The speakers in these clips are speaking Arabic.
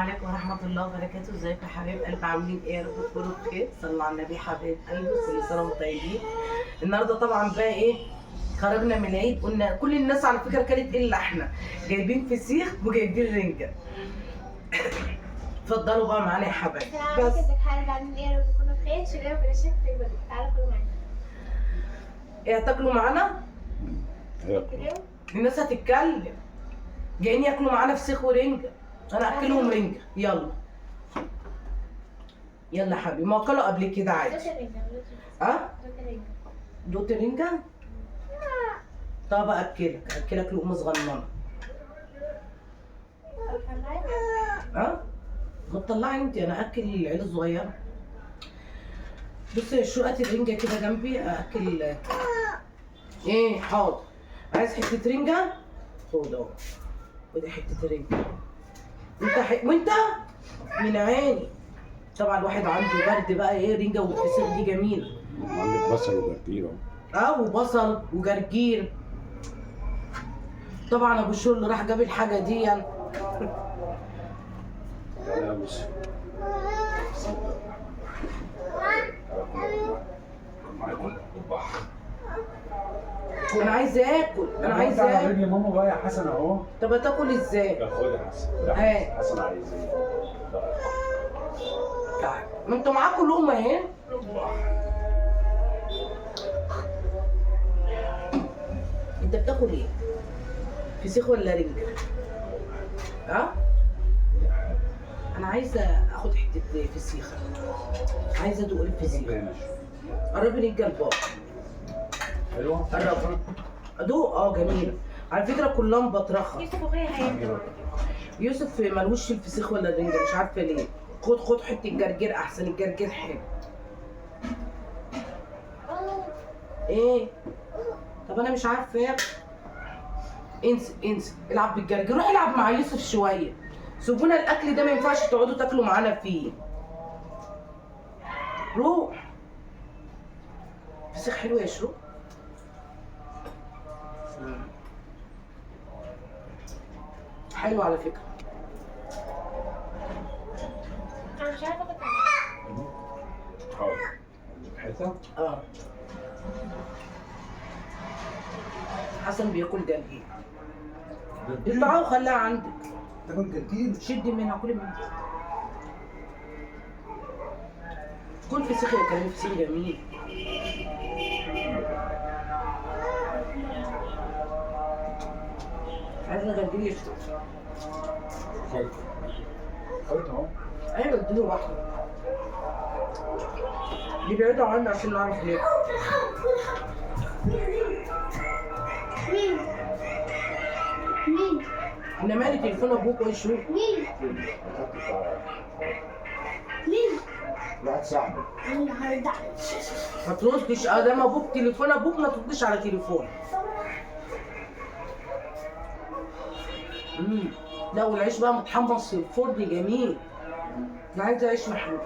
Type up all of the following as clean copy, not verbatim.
عليكم ورحمة الله وبركاته. ازيكم يا حبايب قلب؟ عاملين ايه؟ يا رب تكونوا بخير. صلوا على النبي حبايب قلبي، كل سنة وانتم طيبين. النهارده طبعا بقى ايه، خرجنا من العيد، قلنا كل الناس على فكرة كانت الا احنا جايبين فسيخ وجايبين رنجة. اتفضلوا بقى معانا يا حبايب. السلام عليكم، ازيك حضرتك؟ عاملين ايه؟ يا رب تكونوا بخير. شباب ولا شيخ في البلد، تعالوا كلوا معانا. ايه هتاكلوا معانا؟ كده الناس هتتكلم. جايين ياكلوا معانا فسيخ ورنجة، انا اكلهم رنجة. يلا يلا يا حبيبي، ما اكلوا قبل كده عادي. دوت الرنجة ها؟ دوت الرنجة. دوت الرنجة؟ طب اكلك لقمة صغننة. ها؟ ما تطلعي انت، انا اكل العيال الصغيره. بصي شقه الرنجه كده جنبي اكل. ايه حاضر، عايز حته رنجه؟ خد اهو، ودي حته رنجه. وانت من عيني. طبعا الواحد عنده برد بقى، ايه رنجه والفسيخ دي جميله. عندك بصل وجرجير اهو. وبصل وجرجير. طبعا ابو الشغل راح جاب الحاجه دي يعني. لا بص، انا عايزه اكل، انا عايزه على اكل. رجل ماما بقى يا حسن اهو. طب هتاكل ازاي؟ خد يا حسن. لا، هات. حسن عايز ايه؟ تعال، ما انتوا معاكم لقمه اهي. انت بتاكل ايه؟ فسيخ ولا رنجة؟ ها؟ انا عايزه اخد حته فسيخ، عايزه ادوق الفسيخ. قربي رنجة الباب. حلوه؟ قربي ادوق. جميله على فكره، كلها مبطرخه. يوسف اخويا هياكل. يوسف ملوش في الفسيخ ولا الرنجة، مش عارفه ليه. خد حته الجرجير احسن، الجرجير حلو. ايه؟ طب انا مش عارفه. انسى العب بالجرجير، روح العب مع يوسف شويه. سيبونا الاكل ده، ما ينفعش تقعدوا تاكلوا معانا فيه. روح. فسيخ حلو يا شو. حلو على فكره. انا مش عارفه اكل. حاضر. حته؟ حسن بياكل جرجير. اطلعوا وخليها عندك. تاكل جرجير؟ شدي منها، كلي منها. كل فسيخ يا كريم، فسيخ جميل. عايزة جرجير يشرب. خد اهو. ايوه اديله واحدة. دي بعيدة عنا عشان نعرف ليه. مين؟ انا مالي تليفون ابوك ويشوف. مين؟ واحد صاحبي. النهارده ما تردش ادام ابوك تليفون ابوك، ما تردش على تليفون. لا والعيش بقى متحمص في الفرن جميل. انا عايزه عيش محروق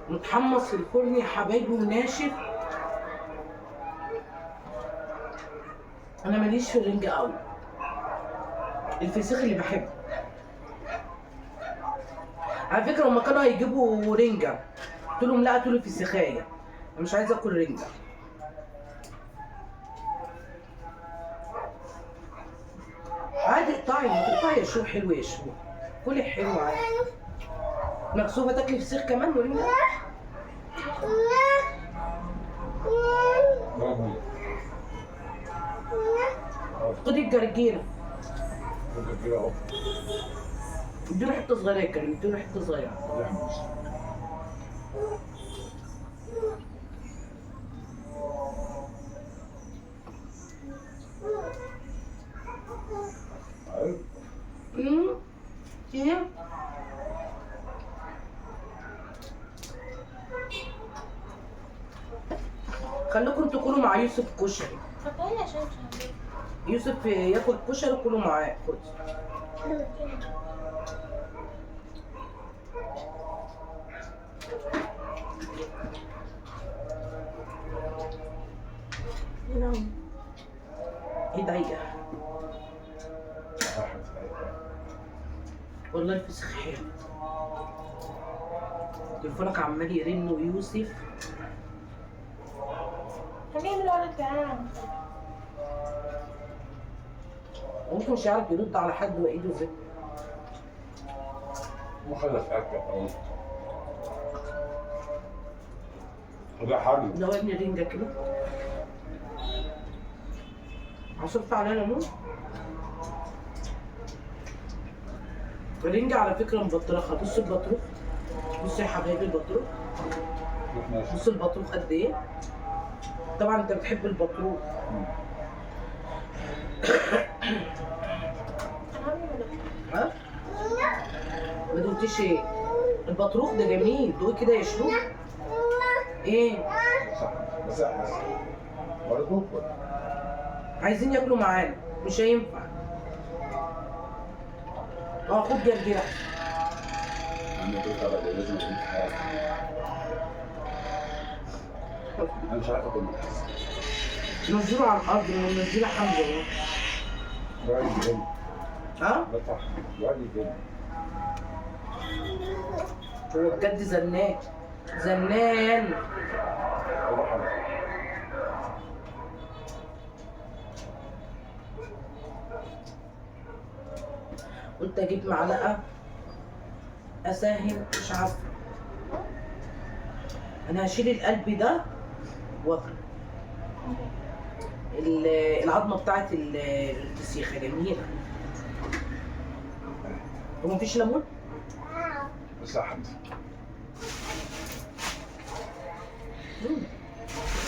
متحمص في الفرن يا حبايبي وناشف. انا ماليش في الرنجة قوي، الفسيخ اللي بحبه. على فكره هما كانوا هيجيبوا رنجة، قلت لهم لا، قلت له فسيخايه، انا مش عايزه اكل رنجة. عادي اقطعي يا شو. حلو يا شو، كلي حلو عادي. مكسوفه تاكلي فسيخ كمان ورنجة؟ خدي الجرجيره. جرجير اهو. اديله حته صغيره يا كريم، اديله حته صغيره. ايه؟ خليكم انتوا كلوا مع يوسف كشري. فكرني عشان مش عارفه. يوسف ياكل كشري كلوا معاه. خد. ايه ده؟ والله والله الفسخ حلو. تليفونك عمال يرن ويوسف. خلينا من ورا الكلام. ممكن مش عارف يرد على حد وايده زي وخلص اكل خلاص. ده حاجه. لو ابني رنجة كده. عصرت عليها ليمون. الرنجة على فكرة مبطرخة. بص البطروخ. بص يا حبايبي البطروخ. ماشي. بص البطروخ قد ايه. طبعا انت بتحب البطروخ. ها؟ ما دوقتيش ايه؟ البطروخ ده جميل. دوقي كده يا شروق. ايه؟ صح بس برضه عايزين ياكلوا معانا مش هينفع. خد جرجير. انا كنت على لازم اكون في حاجه. انا مش عارف اكون نزلوا على الارض ونزلوا حمزه اهو. راجل جدا. ها؟ ده صح راجل جدا. هو بجد زنان. زنان. قلت اجيب معلقه اسهل. مش عارفه. انا هشيل القلب ده واكله. العظمه بتاعت الفسيخه جميله. هو مفيش ليمون؟ صح.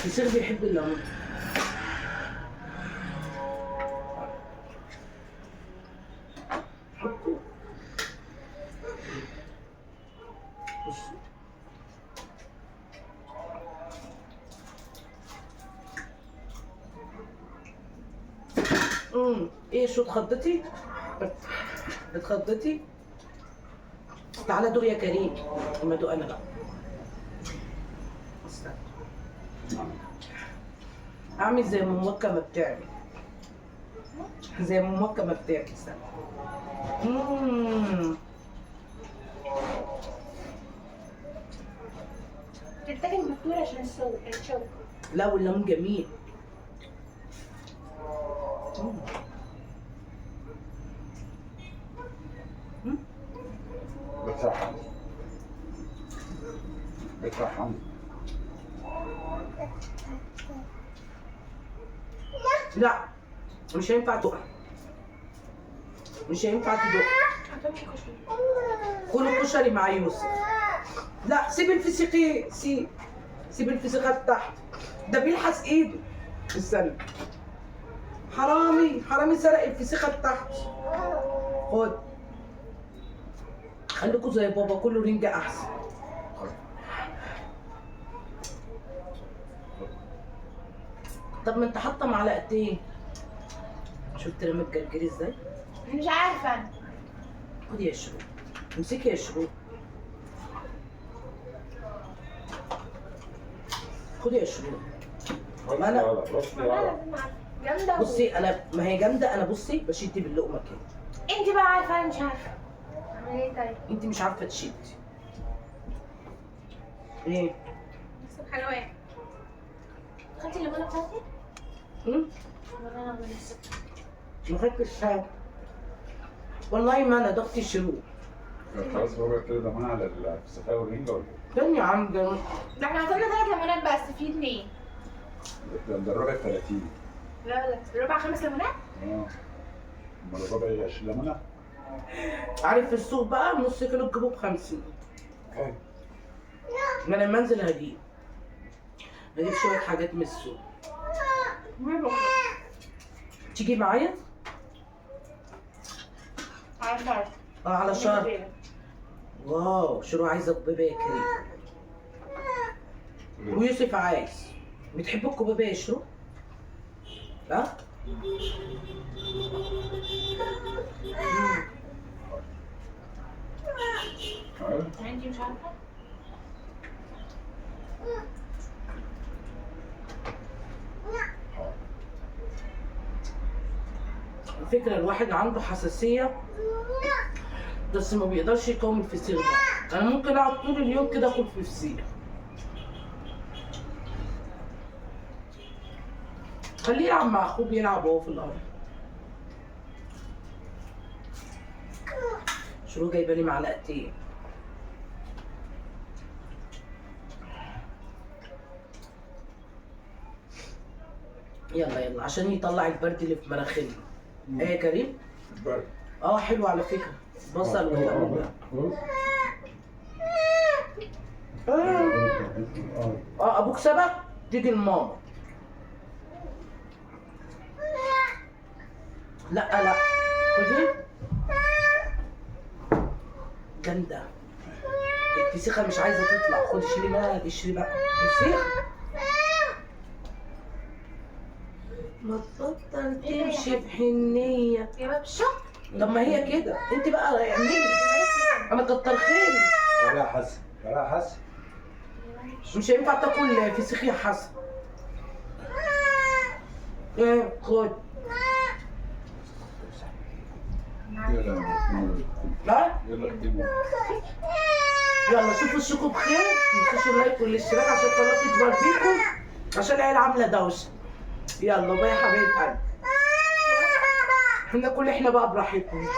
الفسيخ بيحب الليمون. حطه. بص. ايه شو اتخضتي؟ اتخضتي؟ تعالى دوق يا كريم. اما دوق انا بقى. استنى. اعمل زي ام مكة ما بتعمل. زي ام مكة ما بتعمل. استنى. تتاكل بالطول عشان الشوك. لا والليمون جميل. بترحم. بترحم. لا مش هينفع تدوقها. مش هينفع تدوقها. هتاكل كشري. كل الكشري مع يوسف. لا سيب الفسيخ. سيب الفسيخات تحت. ده بيلحس ايده. استنى. حرامي سرق الفسيخة تحت. خد. خليكوا زي بابا كله رنجة احسن. طب ما انت حاطه معلقتين. شفت لما الجرجير ازاي؟ مش عارفه. خدي يا شروق. امسكي يا شروق. خدي يا شروق. ما انا جامده. بصي انا ما هي جامده. انا بصي بشد باللقمه كده. انت بقى عارفه انا مش عارفه. اعمل ايه طيب؟ انت مش عارفه تشدي. ايه؟ بس الحلويات. خدتي الليمونه بتاعتي؟ ولا انا من السكر؟ ما خدتش حاجه. والله ما انا ضغطي شروق. خلاص هو كده ضمان على الفسيخ والرنجة ولا ايه؟ كان يا عم ده. ده احنا وصلنا 3 ليمونات بس في 2. ده الربع 30. لا ربع 5 ليمونات؟ امال الربع 20 ليمونة؟ عارف في السوق بقى نص كيلو تجيبه ب50. حلو. ما انا لما انزل هجيب شويه حاجات من السوق. تيجي معايا؟ على شهر. على شهر. واو شروق عايزه كبابه يا كريم. ويوسف عايز. بتحبوا الكبابه يا شروق؟ ها؟ عندي مش عارفه. الفكرة الواحد عنده حساسية بس ما بيقدرش يقاوم الفسيخ ده. انا ممكن اقعد طول اليوم كده اكل في فسيخ. خليه يلعب مع اخوه، بيلعب هو في الارض. شروق جايبه لي معلقتين. يلا يلا عشان يطلع البرد اللي في مناخيرنا. ايه يا كريم؟ البرد. حلو على فكره. بصل وتعمل ابوك سبق. تيجي الماما. لا لا خدي. جامده. الفسيخه مش عايزه تطلع. خدي شيلي بقى، اشيلي بقى الفسيخ. ما تبطل تمشي بحنيه. يا باب الشق. طب ما هي كده، انت بقى اعملي. انا كتر خيري. تعالى يا حسن، تعالى يا حسن. مش هينفع تاكل فسيخ يا حسن. ايه خد. يلا لا يلا. يلا شوفوا اشوفكم بخير. ما تنسوش اللايك والاشتراك عشان القناه تكبر بيكم، عشان العيال عامله دوشه. يلا باي يا حبايب قلبي. احنا ناكل احنا بقى براحتنا.